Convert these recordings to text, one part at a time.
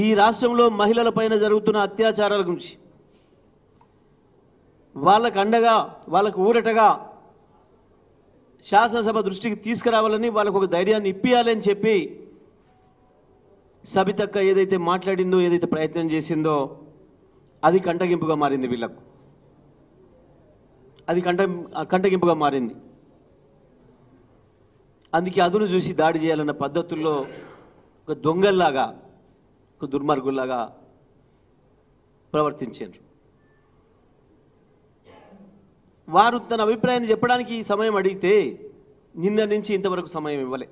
ఈ రాష్ట్రంలో మహిళలపైన జరుగుతున్న అత్యాచారాల గురించి వాళ్ళకు అండగా వాళ్ళకు ఊరటగా శాసనసభ దృష్టికి తీసుకురావాలని వాళ్ళకు ఒక ధైర్యాన్ని ఇప్పియాలని చెప్పి సబితక్క ఏదైతే మాట్లాడిందో ఏదైతే ప్రయత్నం చేసిందో అది కంటగింపుగా మారింది వీళ్ళకు అది కంటగింపుగా మారింది అందుకే అదును చూసి దాడి చేయాలన్న పద్ధతుల్లో ఒక దొంగల్లాగా ఒక దుర్మార్గుల్లాగా ప్రవర్తించారు వారు తన అభిప్రాయాన్ని చెప్పడానికి సమయం అడిగితే నిన్న నుంచి ఇంతవరకు సమయం ఇవ్వలే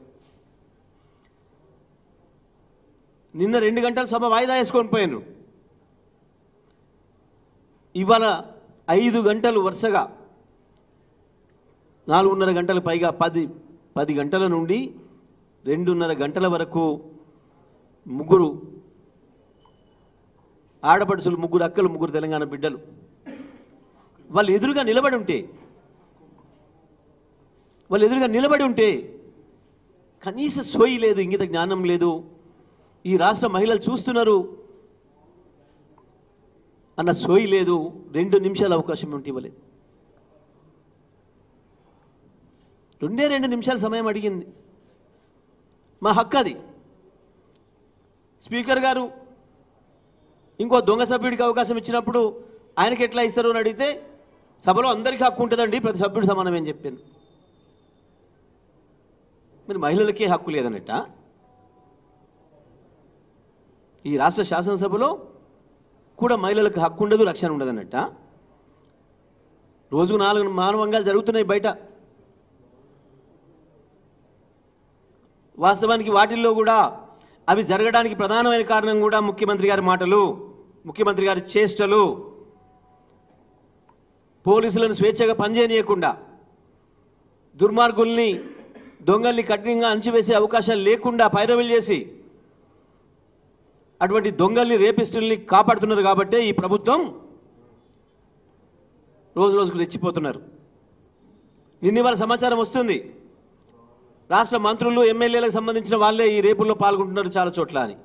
నిన్న 2 గంటల సభ వాయిదా వేసుకొని పోయినరు ఇవాళ 5 గంటలు వరుసగా 4.5 గంటల పైగా 10 గంటల నుండి 2.5 గంటల వరకు ముగ్గురు ఆడపడుచులు ముగ్గురు అక్కలు ముగ్గురు తెలంగాణ బిడ్డలు వాళ్ళు ఎదురుగా నిలబడి ఉంటే కనీస సోయి లేదు ఇంగిత జ్ఞానం లేదు ఈ రాష్ట్ర మహిళలు చూస్తున్నారు అన్న సోయి లేదు 2 నిమిషాల అవకాశం ఉంటే ఇవ్వలేదు 2 నిమిషాల సమయం అడిగింది మా హక్కు అది స్పీకర్ గారు ఇంకో దొంగ సభ్యుడికి అవకాశం ఇచ్చినప్పుడు ఆయనకి ఎట్లా ఇస్తారు అని అడిగితే సభలో అందరికీ హక్కు ఉంటుందండి ప్రతి సభ్యుడు సమానమే అని చెప్పాను మరి మహిళలకే హక్కు లేదన్నట్ట ఈ రాష్ట్ర శాసనసభలో కూడా మహిళలకు హక్కు ఉండదు రక్షణ ఉండదన్నట్ట రోజుకు 4 మానవంగాలు జరుగుతున్నాయి బయట వాస్తవానికి వాటిల్లో కూడా అవి జరగడానికి ప్రధానమైన కారణం కూడా ముఖ్యమంత్రి గారి మాటలు ముఖ్యమంత్రి గారి చేష్టలు పోలీసులను స్వేచ్ఛగా పనిచేయనీయకుండా దుర్మార్గుల్ని దొంగల్ని కఠినంగా అణచివేసే అవకాశాలు లేకుండా పైరవీలు చేసి అటువంటి దొంగల్ని రేపిస్టుల్ని కాపాడుతున్నారు కాబట్టే ఈ ప్రభుత్వం రోజు రోజుకు రెచ్చిపోతున్నారు నిన్న ఇవాళ సమాచారం వస్తుంది రాష్ట్ర మంత్రులు ఎమ్మెల్యేలకు సంబంధించిన వాళ్ళే ఈ రేపుల్లో పాల్గొంటున్నారు చాలా చోట్ల అని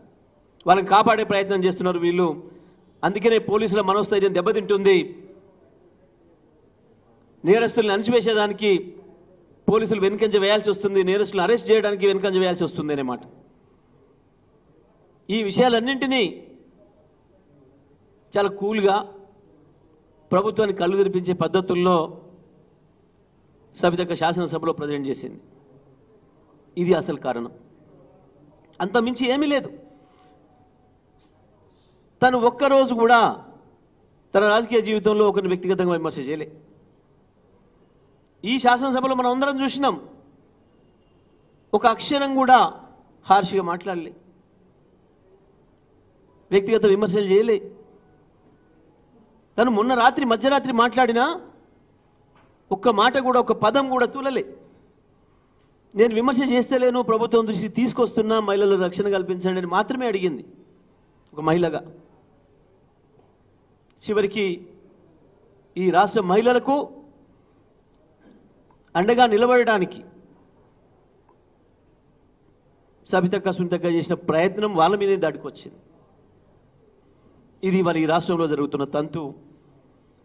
వాళ్ళని కాపాడే ప్రయత్నం చేస్తున్నారు వీళ్ళు అందుకనే పోలీసుల మనోస్థైర్యం దెబ్బతింటుంది నేరస్తుల్ని అణచివేసేదానికి పోలీసులు వెనుకంజ వేయాల్సి వస్తుంది నేరస్తులను అరెస్ట్ చేయడానికి వెనుకంజ వేయాల్సి వస్తుంది అన్నమాట ఈ విషయాలన్నింటినీ చాలా కూల్గా ప్రభుత్వాన్ని కళ్ళు తెరిపించే పద్ధతుల్లో సబితక్క శాసనసభలో ప్రజెంట్ చేసింది ఇది అసలు కారణం అంత మించి ఏమీ లేదు తను ఒక్కరోజు కూడా తన రాజకీయ జీవితంలో ఒకరిని వ్యక్తిగతంగా విమర్శ చేయలే ఈ శాసనసభలో మనం అందరం చూసినాం ఒక అక్షరం కూడా హార్ష్గా మాట్లాడలే వ్యక్తిగత విమర్శలు చేయలే తను మొన్న రాత్రి మధ్యరాత్రి మాట్లాడినా ఒక్క మాట కూడా ఒక పదం కూడా తూలలే నేను విమర్శ చేస్తలేను ప్రభుత్వం దృష్టి తీసుకొస్తున్నా మహిళలకు రక్షణ కల్పించండి అని మాత్రమే అడిగింది ఒక మహిళగా చివరికి ఈ రాష్ట్ర మహిళలకు అండగా నిలబడడానికి సబితక్క సునీతక్క చేసిన ప్రయత్నం వాళ్ళ మీదే దాటికొచ్చింది ఇది మరి ఈ రాష్ట్రంలో జరుగుతున్న తంతు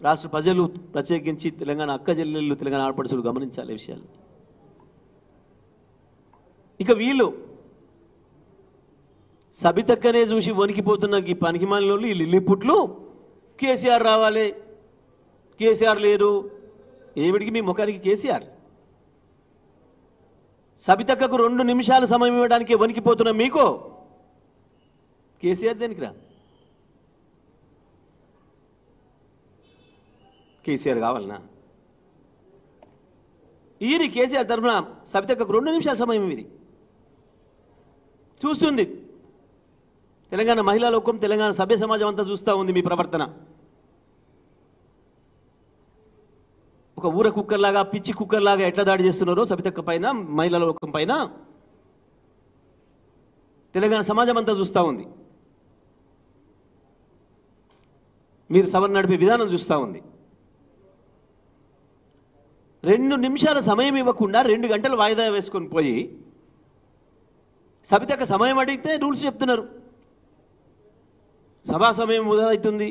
రాష్ట్ర ప్రజలు ప్రత్యేకించి తెలంగాణ అక్క చెల్లెళ్ళు తెలంగాణ ఆడపడుచులు గమనించాలి విషయాలు ఇక వీళ్ళు సబితక్కనే చూసి వణికిపోతున్న ఈ పనికిమాలినోళ్ళు ఈ లిల్లిపుట్లు కేసీఆర్ రావాలి కేసీఆర్ లేరు ఏమిటికి మీ ముఖానికి కేసీఆర్ సబితక్కకు 2 నిమిషాలు సమయం ఇవ్వడానికి వణికిపోతున్న మీకు కేసీఆర్ దేనికి రా కేసీఆర్ కావాలనా ఈరి కేసీఆర్ తరఫున సబితక్కకు 2 నిమిషాల సమయం ఇది చూస్తుంది తెలంగాణ మహిళా లోకం తెలంగాణ సభ్య సమాజం అంతా చూస్తూ ఉంది మీ ప్రవర్తన ఒక ఊర కుక్కర్లాగా పిచ్చి కుక్కర్లాగా ఎట్లా దాడి చేస్తున్నారో సబితక్క పైన మహిళల లోకం పైన తెలంగాణ సమాజం అంతా చూస్తూ ఉంది మీరు సభను నడిపే విధానం చూస్తూ ఉంది 2 నిమిషాల సమయం ఇవ్వకుండా 2 గంటలు వాయిదా వేసుకొని పోయి సబితక్క సమయం అడిగితే రూల్స్ చెప్తున్నారు సభా సమయం వృధా అవుతుంది.